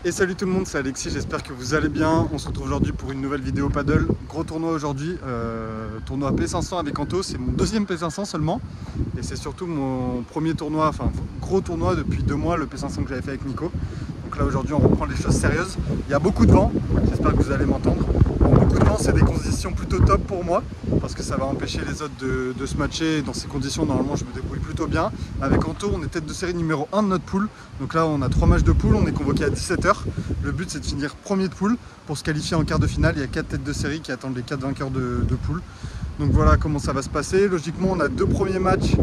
Et salut tout le monde, c'est Alexis, j'espère que vous allez bien. On se retrouve aujourd'hui pour une nouvelle vidéo paddle. Gros tournoi aujourd'hui, tournoi P500 avec Anto, c'est mon deuxième P500 seulement. Et c'est surtout mon premier tournoi, enfin gros tournoi depuis 2 mois, le P500 que j'avais fait avec Nico. Donc là aujourd'hui on reprend les choses sérieuses. Il y a beaucoup de vent, j'espère que vous allez m'entendre. Bon, beaucoup de vent, c'est des conditions plutôt top pour moi, parce que ça va empêcher les autres de se matcher. Dans ces conditions, normalement je me débrouille plutôt bien. Avec Anto, on est tête de série numéro 1 de notre poule. Donc là on a 3 matchs de poule, on est convoqué à 17 h. Le but c'est de finir premier de poule pour se qualifier en quart de finale. Il y a 4 têtes de série qui attendent les 4 vainqueurs de poule. Donc voilà comment ça va se passer. Logiquement on a 2 premiers matchs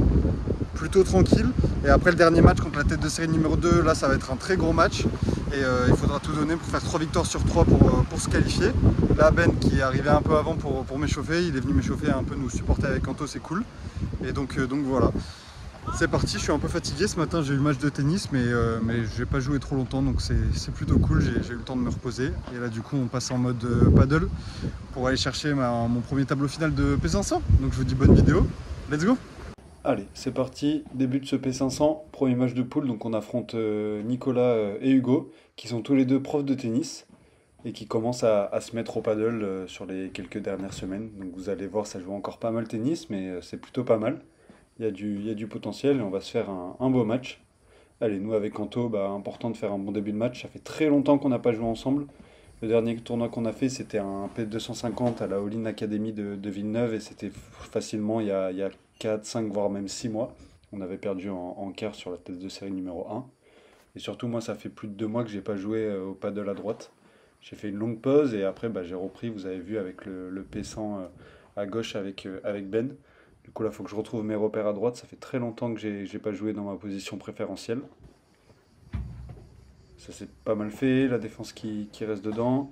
plutôt tranquilles. Et après le dernier match contre la tête de série numéro 2, là ça va être un très gros match. Et il faudra tout donner pour faire 3 victoires sur 3 pour se qualifier. Là Ben qui est arrivé un peu avant pour m'échauffer, il est venu m'échauffer un peu, nous supporter avec Anto, c'est cool. Et donc voilà. C'est parti, je suis un peu fatigué, ce matin j'ai eu le match de tennis mais j'ai pas joué trop longtemps donc c'est plutôt cool, j'ai eu le temps de me reposer. Et là du coup on passe en mode paddle pour aller chercher mon premier tableau final de P500. Donc je vous dis bonne vidéo, let's go. Allez, c'est parti, début de ce P500, premier match de poule, donc on affronte Nicolas et Hugo, qui sont tous les deux profs de tennis, et qui commencent à se mettre au paddle sur les quelques dernières semaines. Donc vous allez voir, ça joue encore pas mal tennis, mais c'est plutôt pas mal. Il y a du potentiel et on va se faire un beau match. Allez, nous avec Anto, important de faire un bon début de match, ça fait très longtemps qu'on n'a pas joué ensemble. Le dernier tournoi qu'on a fait, c'était un P250 à la All-in Academy de Villeneuve et c'était facilement il y a 4, 5, voire même 6 mois. On avait perdu en quart sur la tête de série numéro 1. Et surtout, moi, ça fait plus de 2 mois que j'ai pas joué au paddle à droite. J'ai fait une longue pause et après, j'ai repris, vous avez vu, avec le P100 à gauche avec Ben. Du coup, là, il faut que je retrouve mes repères à droite. Ça fait très longtemps que j'ai pas joué dans ma position préférentielle. Ça s'est pas mal fait, la défense qui reste dedans.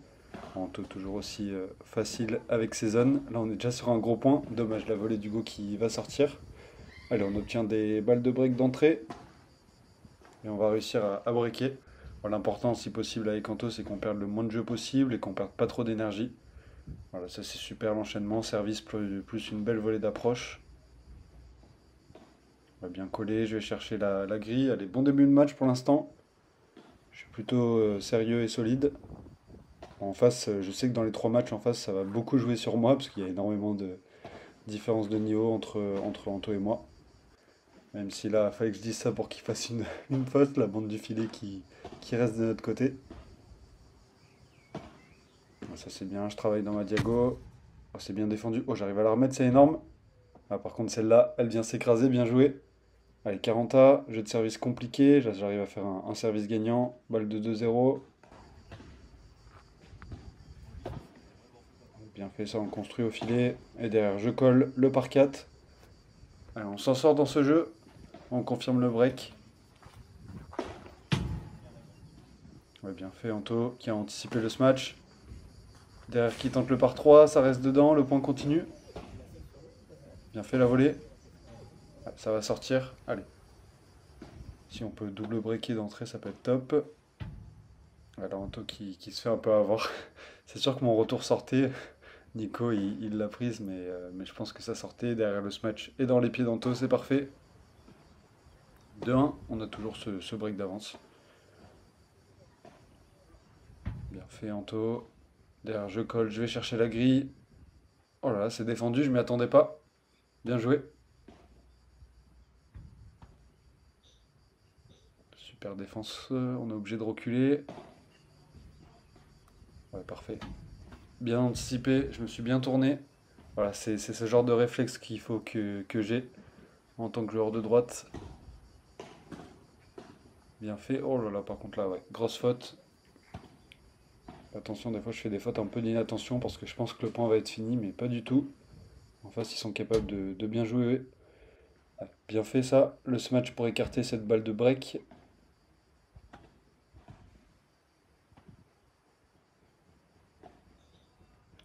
Anto toujours aussi facile avec ses zones. Là on est déjà sur un gros point. Dommage la volée d'Hugo qui va sortir. Allez, on obtient des balles de break d'entrée. Et on va réussir à breaker. Bon, l'important si possible avec Anto c'est qu'on perde le moins de jeu possible et qu'on perde pas trop d'énergie. Voilà, ça c'est super l'enchaînement. Service plus une belle volée d'approche. On va bien coller, je vais chercher la grille. Allez, bon début de match pour l'instant. Je suis plutôt sérieux et solide. En face, je sais que dans les 3 matchs en face, ça va beaucoup jouer sur moi, parce qu'il y a énormément de différence de niveau entre Anto et moi. Même si là, il fallait que je dise ça pour qu'il fasse une faute, la bande du filet qui reste de notre côté. Ça c'est bien, je travaille dans ma diago. Oh, c'est bien défendu. Oh, j'arrive à la remettre, c'est énorme. Ah, par contre, celle-là, elle vient s'écraser, bien joué. Allez, 40A, jeu de service compliqué. J'arrive à faire un service gagnant. Balle de 2-0. Bien fait, ça on construit au filet. Et derrière, je colle le par 4. Allez, on s'en sort dans ce jeu. On confirme le break. Ouais, bien fait, Anto qui a anticipé le smash. Derrière qui tente le par 3, ça reste dedans, le point continue. Bien fait la volée. Ouais, ça va sortir. Allez. Si on peut double breaker d'entrée, ça peut être top. Voilà, Anto qui se fait un peu avoir. C'est sûr que mon retour sortait. Nico, il l'a prise, mais je pense que ça sortait derrière le smash et dans les pieds d'Anto, c'est parfait. 2-1, on a toujours ce break d'avance. Bien fait, Anto. Derrière, je colle, je vais chercher la grille. Oh là là, c'est défendu, je m'y attendais pas. Bien joué. Super défense, on est obligé de reculer. Ouais, parfait. Bien anticipé, je me suis bien tourné. Voilà, c'est ce genre de réflexe qu'il faut que j'ai en tant que joueur de droite. Bien fait. Oh là là, par contre là, ouais, grosse faute. Attention, des fois je fais des fautes un peu d'inattention parce que je pense que le point va être fini, mais pas du tout. En face, ils sont capables de bien jouer. Ouais, bien fait ça. Le smash pour écarter cette balle de break.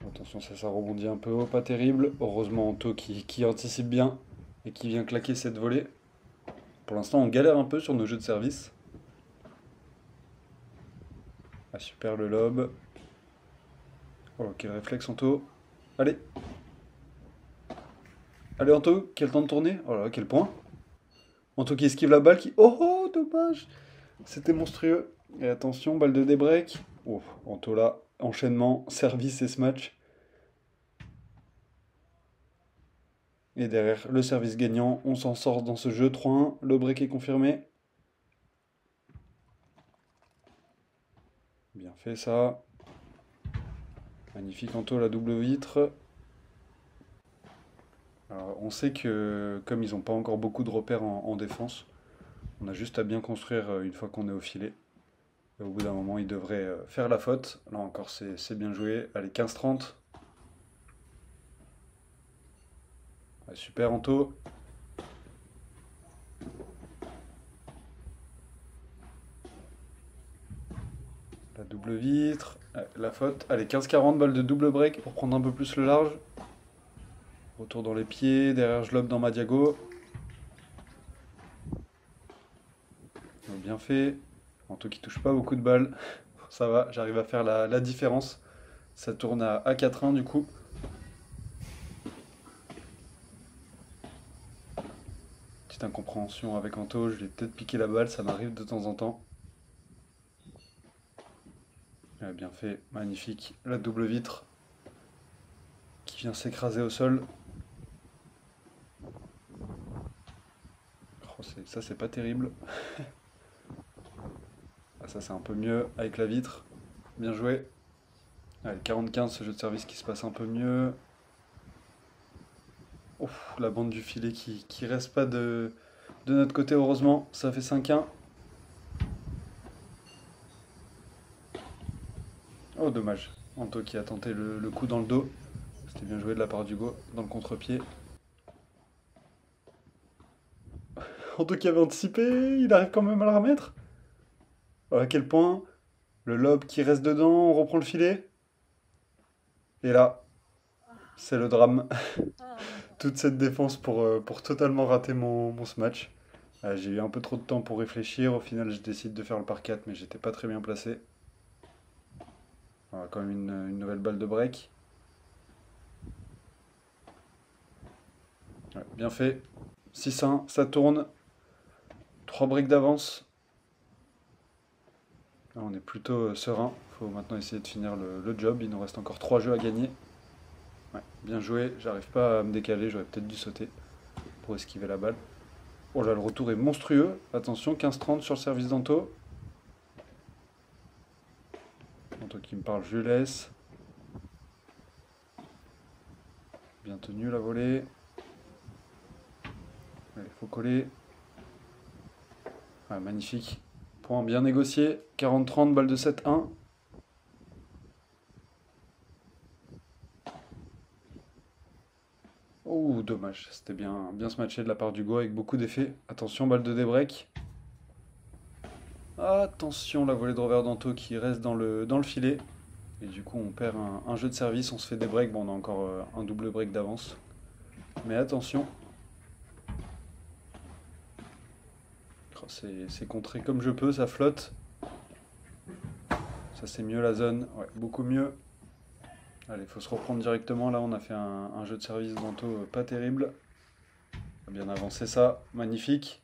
Attention, ça rebondit un peu haut, pas terrible. Heureusement, Anto qui anticipe bien et qui vient claquer cette volée. Pour l'instant, on galère un peu sur nos jeux de service. Ah, super le lob. Oh, quel réflexe, Anto. Allez. Allez, Anto, quel temps de tourner. Oh là, quel point. Anto qui esquive la balle, qui... Oh, oh, dommage. C'était monstrueux. Et attention, balle de débreak. Oh, Anto là, enchaînement, service et smash. Et derrière, le service gagnant, on s'en sort dans ce jeu 3-1. Le break est confirmé. Bien fait ça. Magnifique Anto, la double vitre. Alors, on sait que comme ils n'ont pas encore beaucoup de repères en défense, on a juste à bien construire une fois qu'on est au filet. Et au bout d'un moment, ils devraient faire la faute. Là encore, c'est bien joué. Allez, 15-30. Ouais, super Anto. La double vitre. La faute. Allez, 15-40, balle de double break pour prendre un peu plus le large. Retour dans les pieds. Derrière, je lobe dans ma diago. Bien fait. Anto qui touche pas beaucoup de balles. Ça va, j'arrive à faire la différence. Ça tourne à 4-1 du coup. Petite incompréhension avec Anto, je vais peut-être piquer la balle, ça m'arrive de temps en temps. Bien fait, magnifique. La double vitre qui vient s'écraser au sol. Oh, ça c'est pas terrible. Ah, ça c'est un peu mieux avec la vitre. Bien joué. Allez, 40-15, ce jeu de service qui se passe un peu mieux. Ouf, la bande du filet qui reste pas de notre côté, heureusement. Ça fait 5-1. Oh, dommage. Anto qui a tenté le coup dans le dos. C'était bien joué de la part d'Hugo dans le contre-pied. Anto qui avait anticipé, il arrive quand même à la remettre. Oh, à quel point le lob qui reste dedans, on reprend le filet. Et là, c'est le drame. Toute cette défense pour totalement rater mon match. J'ai eu un peu trop de temps pour réfléchir. Au final, je décide de faire le par 4, mais j'étais pas très bien placé. Voilà, quand même une nouvelle balle de break. Ouais, bien fait. 6-1, ça tourne. 3 breaks d'avance. Là, on est plutôt serein. Faut maintenant essayer de finir le job. Il nous reste encore 3 jeux à gagner. Ouais, bien joué. J'arrive pas à me décaler. J'aurais peut-être dû sauter pour esquiver la balle. Oh là, le retour est monstrueux. Attention, 15-30 sur le service d'Anto. Anto qui me parle, je laisse. Bien tenu la volée. Il faut coller. Ah, magnifique. Point bien négocié. 40-30, balle de 7-1. Oh, dommage. C'était bien se matcher de la part d'Hugo avec beaucoup d'effets. Attention, balle de débreak. Attention, la volée de revers d'Anto qui reste dans le filet. Et du coup, on perd un jeu de service. On se fait des breaks. Bon, on a encore un double break d'avance. Mais attention. Oh, c'est contré comme je peux. Ça flotte. Ça, c'est mieux la zone. Ouais, beaucoup mieux. Allez, il faut se reprendre directement. Là, on a fait un jeu de service d'Anto pas terrible. On a bien avancé ça. Magnifique.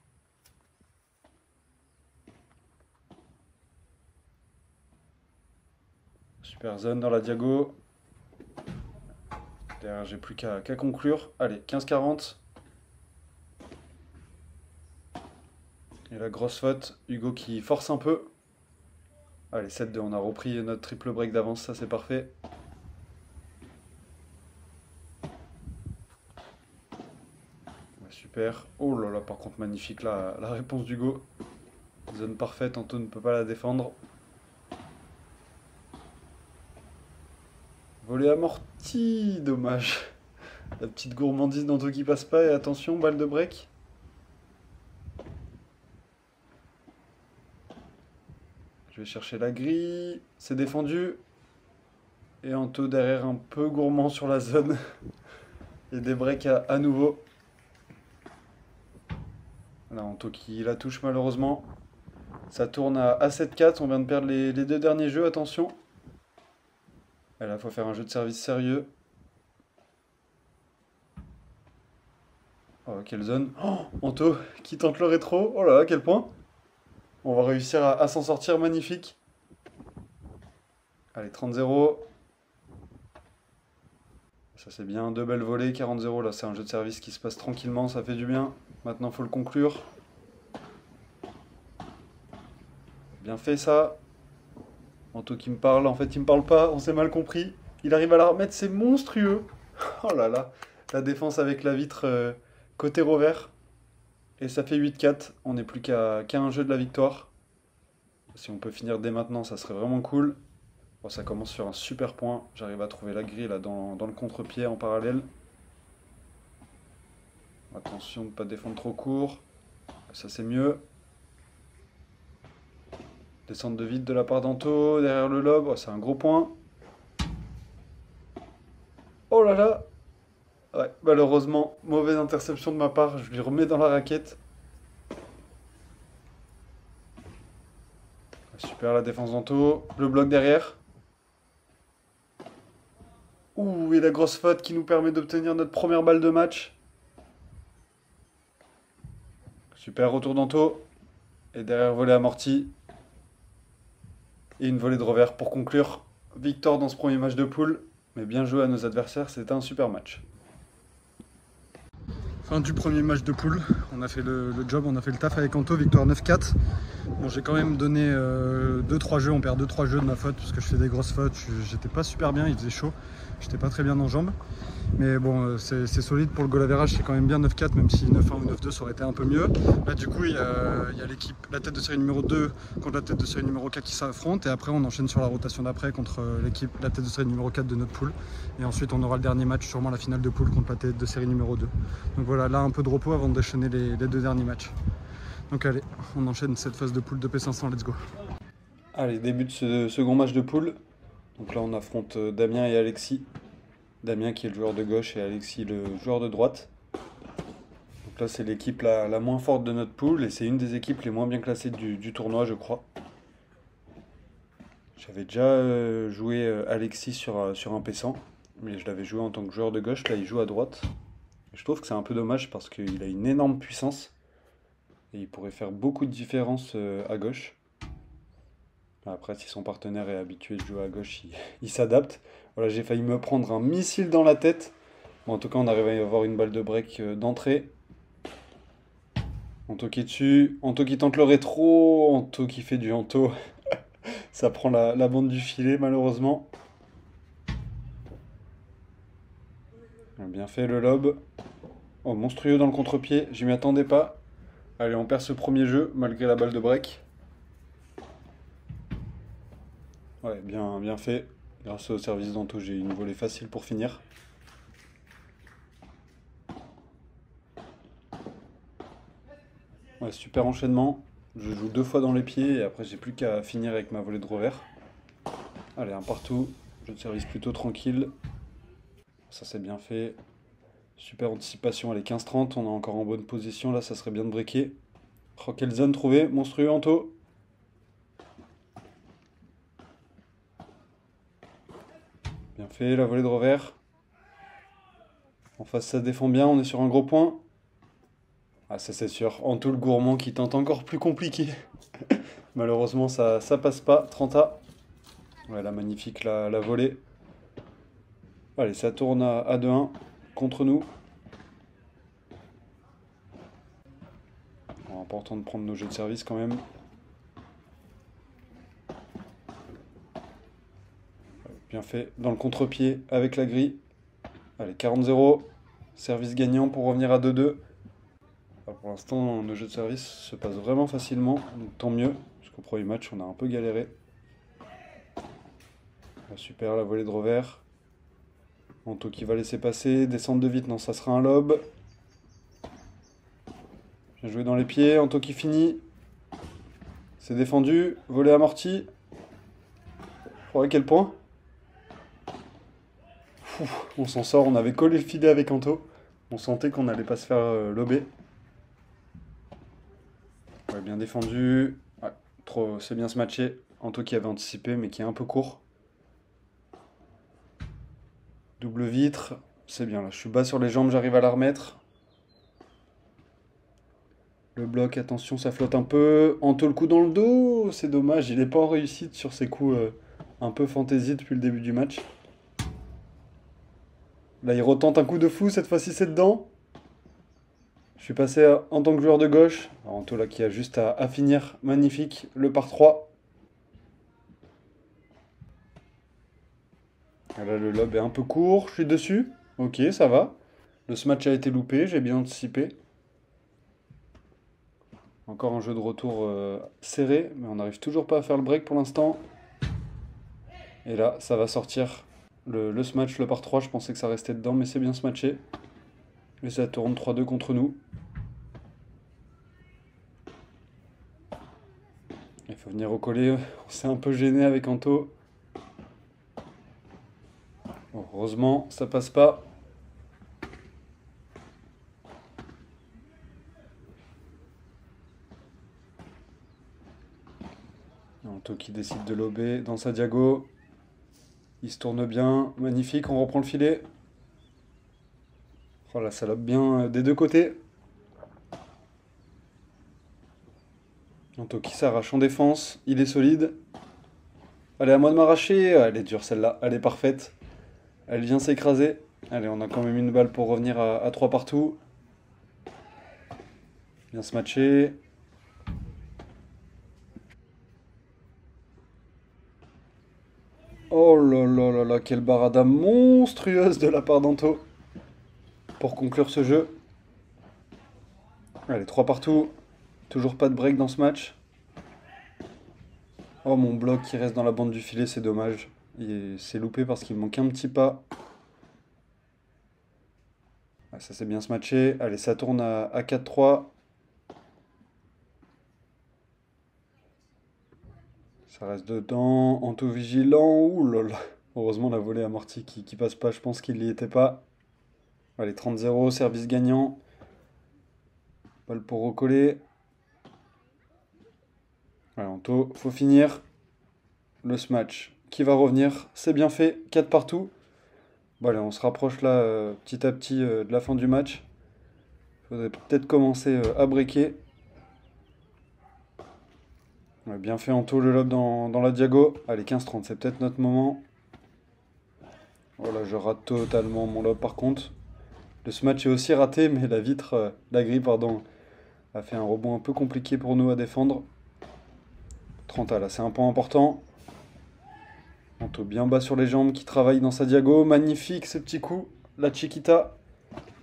Super zone dans la diago. Derrière, j'ai plus qu'à conclure. Allez, 15-40. Et la grosse faute. Hugo qui force un peu. Allez, 7-2. On a repris notre triple break d'avance. Ça, c'est parfait. Super. Oh là là, par contre, magnifique la réponse d'Hugo. Zone parfaite, Anto ne peut pas la défendre. Volet amorti, dommage. La petite gourmandise d'Anto qui passe pas. Et attention, balle de break. Je vais chercher la grille. C'est défendu. Et Anto derrière un peu gourmand sur la zone. Et des breaks à nouveau. Là, Anto qui la touche malheureusement. Ça tourne à 7-4. On vient de perdre les 2 derniers jeux. Attention. Et là, il faut faire un jeu de service sérieux. Oh, quelle zone. Oh, Anto qui tente le rétro. Oh là là, quel point. On va réussir à s'en sortir, magnifique. Allez, 30-0. Ça c'est bien, deux belles volées, 40-0. Là c'est un jeu de service qui se passe tranquillement, ça fait du bien. Maintenant il faut le conclure. Bien fait ça. Anto qui me parle, en fait il me parle pas, on s'est mal compris. Il arrive à la remettre, c'est monstrueux. Oh là là, la défense avec la vitre côté revers. Et ça fait 8-4, on n'est plus qu'à un jeu de la victoire. Si on peut finir dès maintenant, ça serait vraiment cool. Bon, ça commence sur un super point. J'arrive à trouver la grille là dans le contre-pied en parallèle. Attention de ne pas défendre trop court. Ça c'est mieux. Descente de vide de la part d'Anto, derrière le lob. Oh, c'est un gros point. Oh là là. Ouais, malheureusement, mauvaise interception de ma part. Je lui remets dans la raquette. Super la défense d'Anto. Le bloc derrière. Ouh, et la grosse faute qui nous permet d'obtenir notre première balle de match. Super retour d'Anto. Et derrière volée amorti. Et une volée de revers pour conclure. Victoire dans ce premier match de poule. Mais bien joué à nos adversaires, c'était un super match. Fin du premier match de poule. On a fait le job, on a fait le taf avec Anto. Victoire 9-4. Bon, j'ai quand même donné 2-3 jeux. On perd 2-3 jeux de ma faute parce que je fais des grosses fautes. J'étais pas super bien, il faisait chaud. J'étais pas très bien en jambes. Mais bon, c'est solide pour le goal average, c'est quand même bien 9-4, même si 9-1 ou 9-2 ça aurait été un peu mieux. Là du coup il y a l'équipe, la tête de série numéro 2 contre la tête de série numéro 4 qui s'affrontent, et après on enchaîne sur la rotation d'après contre l'équipe, la tête de série numéro 4 de notre poule. Et ensuite on aura le dernier match, sûrement la finale de poule contre la tête de série numéro 2. Donc voilà, là un peu de repos avant d'enchaîner les deux derniers matchs. Donc allez, on enchaîne cette phase de poule de P500, let's go. Allez, début de ce second match de poule. Donc là on affronte Damien et Alexis. Damien qui est le joueur de gauche et Alexis le joueur de droite. Donc là c'est l'équipe la moins forte de notre poule et c'est une des équipes les moins bien classées du tournoi, je crois. J'avais déjà joué Alexis sur un P100, mais je l'avais joué en tant que joueur de gauche. Là il joue à droite. Je trouve que c'est un peu dommage parce qu'il a une énorme puissance et il pourrait faire beaucoup de différence à gauche. Après, si son partenaire est habitué de jouer à gauche, il s'adapte. Voilà, j'ai failli me prendre un missile dans la tête. Bon, en tout cas, on arrive à avoir une balle de break d'entrée. Anto qui est dessus. Anto qui tente le rétro. Anto qui fait du Anto. Ça prend la bande du filet, malheureusement. Bien fait le lob. Oh, monstrueux dans le contre-pied. Je m'y attendais pas. Allez, on perd ce premier jeu, malgré la balle de break. Ouais, bien fait. Grâce au service d'Anto, j'ai une volée facile pour finir. Ouais, super enchaînement. Je joue 2 fois dans les pieds et après j'ai plus qu'à finir avec ma volée de revers. Allez, un partout. Jeu de service plutôt tranquille. Ça c'est bien fait. Super anticipation. Allez, 15-30. On est encore en bonne position. Là, ça serait bien de breaker. Oh, quelle zone trouvée. Monstrueux Anto. Bien fait, la volée de revers. En face, ça défend bien. On est sur un gros point. Ah, ça c'est sûr. Anto le gourmand qui tente encore plus compliqué. Malheureusement, ça passe pas. 30A. Ouais, la magnifique, la volée. Allez, ça tourne à 2-1 contre nous. Bon, important de prendre nos jeux de service quand même. Bien fait. Dans le contre-pied avec la grille. Allez, 40-0. Service gagnant pour revenir à 2-2. Pour l'instant, nos jeux de service se passent vraiment facilement, donc tant mieux, parce qu'au premier match, on a un peu galéré. Super, la volée de revers. Anto qui va laisser passer, descente de vite, non, ça sera un lob. Bien joué dans les pieds, Anto qui finit. C'est défendu, volée amorti. Oh, à quel point? On s'en sort, on avait collé le filet avec Anto. On sentait qu'on n'allait pas se faire lober. Ouais, bien défendu. Ouais, c'est bien se matcher. Anto qui avait anticipé mais qui est un peu court. Double vitre. C'est bien là. Je suis bas sur les jambes, j'arrive à la remettre. Le bloc, attention, ça flotte un peu. Anto le coup dans le dos, c'est dommage. Il n'est pas en réussite sur ses coups un peu fantaisie depuis le début du match. Là, il retente un coup de fou, cette fois-ci c'est dedans. Je suis passé en tant que joueur de gauche. Alors, Anto là qui a juste à finir. Magnifique, le par 3. Là, le lob est un peu court, je suis dessus. Ok, ça va. Le smash a été loupé, j'ai bien anticipé. Encore un jeu de retour serré, mais on n'arrive toujours pas à faire le break pour l'instant. Et là, ça va sortir le smash, le par 3. Je pensais que ça restait dedans, mais c'est bien smatché. Et ça tourne 3-2 contre nous. Il faut venir recoller. On s'est un peu gêné avec Anto. Bon, heureusement, ça passe pas. Anto qui décide de lober dans sa diago. Il se tourne bien. Magnifique, on reprend le filet. Oh là, ça lobe bien des deux côtés. Anto qui s'arrache en défense. Il est solide. Allez, à moi de m'arracher. Elle est dure celle-là. Elle est parfaite. Elle vient s'écraser. Allez, on a quand même une balle pour revenir à 3 partout. Bien se matcher. Oh là là là là, quelle barada monstrueuse de la part d'Anto. Pour conclure ce jeu. Allez, 3 partout. Toujours pas de break dans ce match. Oh, mon bloc qui reste dans la bande du filet, c'est dommage. C'est loupé parce qu'il me manque un petit pas. Ah, ça c'est bien se matcher. Allez, ça tourne à 4-3. Ça reste dedans. Anto vigilant. Ouh là là. Heureusement la volée amortie qui passe pas. Je pense qu'il n'y était pas. Allez, 30-0, service gagnant. Balle pour recoller. Allez, Anto, faut finir. Le smash qui va revenir. C'est bien fait. 4 partout. Bon, allez, on se rapproche là petit à petit de la fin du match. Il faudrait peut-être commencer à breaker. Ouais, bien fait Anto, le lob dans la diago. Allez, 15-30, c'est peut-être notre moment. Oh là, je rate totalement mon lob par contre. Le smash est aussi raté, mais la vitre, la grille, pardon, a fait un rebond un peu compliqué pour nous à défendre. 30 là, c'est un point important. Anto bien bas sur les jambes, qui travaille dans sa diago. Magnifique ce petit coup, la Chiquita.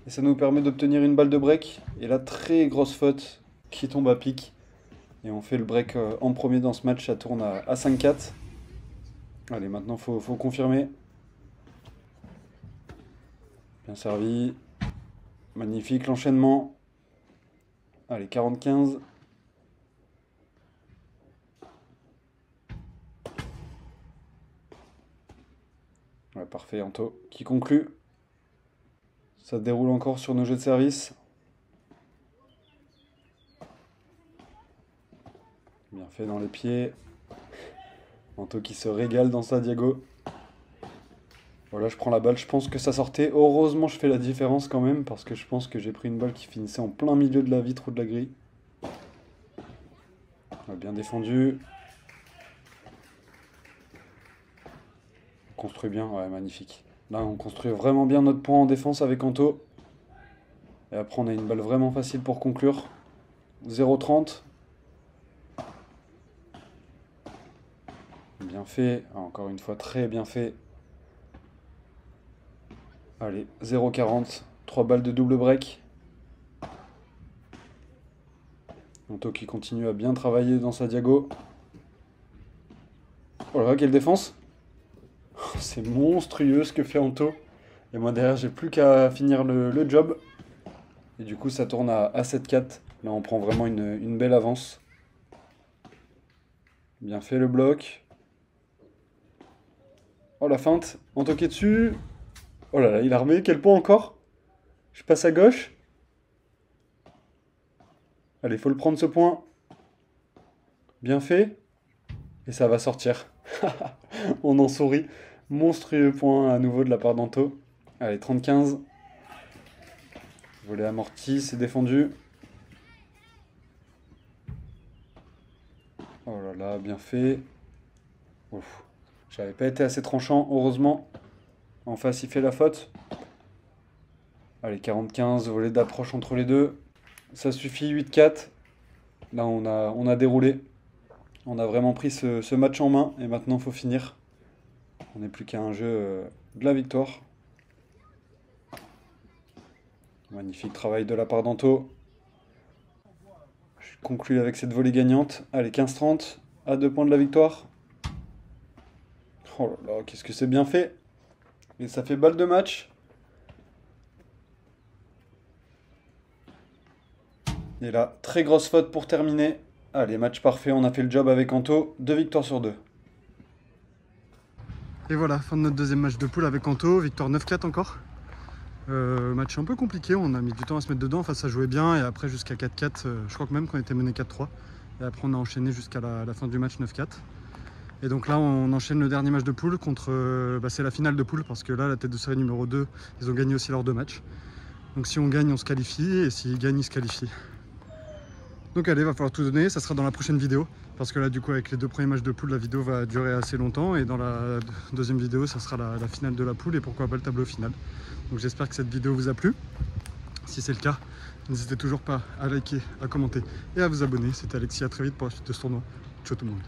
Et ça nous permet d'obtenir une balle de break. Et la très grosse faute qui tombe à pic. Et on fait le break en premier dans ce match, ça tourne à 5-4. Allez, maintenant faut confirmer. Bien servi. Magnifique l'enchaînement. Allez, 40-15. Ouais, parfait, Anto qui conclut. Ça déroule encore sur nos jeux de service. Bien fait dans les pieds. Anto qui se régale dans sa diago. Voilà, je prends la balle, je pense que ça sortait. Heureusement, je fais la différence quand même, parce que je pense que j'ai pris une balle qui finissait en plein milieu de la vitre ou de la grille. Ouais, bien défendu. On construit bien, ouais, magnifique. Là, on construit vraiment bien notre point en défense avec Anto. Et après, on a une balle vraiment facile pour conclure. 0-30. Bien fait, encore une fois, très bien fait. Allez, 0-40, 3 balles de double break. Anto qui continue à bien travailler dans sa diago. Oh là là, quelle défense! C'est monstrueux ce que fait Anto. Et moi derrière, j'ai plus qu'à finir le job. Et du coup, ça tourne à 7-4. Là, on prend vraiment une belle avance. Bien fait le bloc. Oh la feinte, Anto qui est dessus. Oh là là, il a remis, quel point encore? Je passe à gauche. Allez, faut le prendre ce point. Bien fait. Et ça va sortir. On en sourit. Monstrueux point à nouveau de la part d'Anto. Allez, 30-15. Volet amorti, c'est défendu. Oh là là, bien fait. Ouf. J'avais pas été assez tranchant, heureusement. En face, il fait la faute. Allez, 40-15, volet d'approche entre les deux. Ça suffit, 8-4. Là, on a déroulé. On a vraiment pris ce match en main. Et maintenant, il faut finir. On n'est plus qu'à un jeu de la victoire. Magnifique travail de la part d'Anto. Je conclue avec cette volée gagnante. Allez, 15-30, à 2 points de la victoire. Oh là là, qu'est-ce que c'est bien fait. Et ça fait balle de match. Et là, très grosse faute pour terminer. Allez, match parfait, on a fait le job avec Anto. 2 victoires sur 2. Et voilà, fin de notre deuxième match de poule avec Anto, victoire 9-4 encore. Match un peu compliqué, on a mis du temps à se mettre dedans, enfin ça jouait bien et après jusqu'à 4-4, je crois que même qu'on était mené 4-3. Et après on a enchaîné jusqu'à la fin du match 9-4. Et donc là on enchaîne le dernier match de poule contre, c'est la finale de poule parce que là la tête de série numéro 2, ils ont gagné aussi leurs 2 matchs. Donc si on gagne on se qualifie et s'ils gagnent ils se qualifient. Donc allez, va falloir tout donner, ça sera dans la prochaine vidéo. Parce que là du coup avec les 2 premiers matchs de poule, la vidéo va durer assez longtemps. Et dans la deuxième vidéo, ça sera la finale de la poule et pourquoi pas le tableau final. Donc j'espère que cette vidéo vous a plu. Si c'est le cas, n'hésitez toujours pas à liker, à commenter et à vous abonner. C'était Alexis, à très vite pour la suite de ce tournoi. Ciao tout le monde.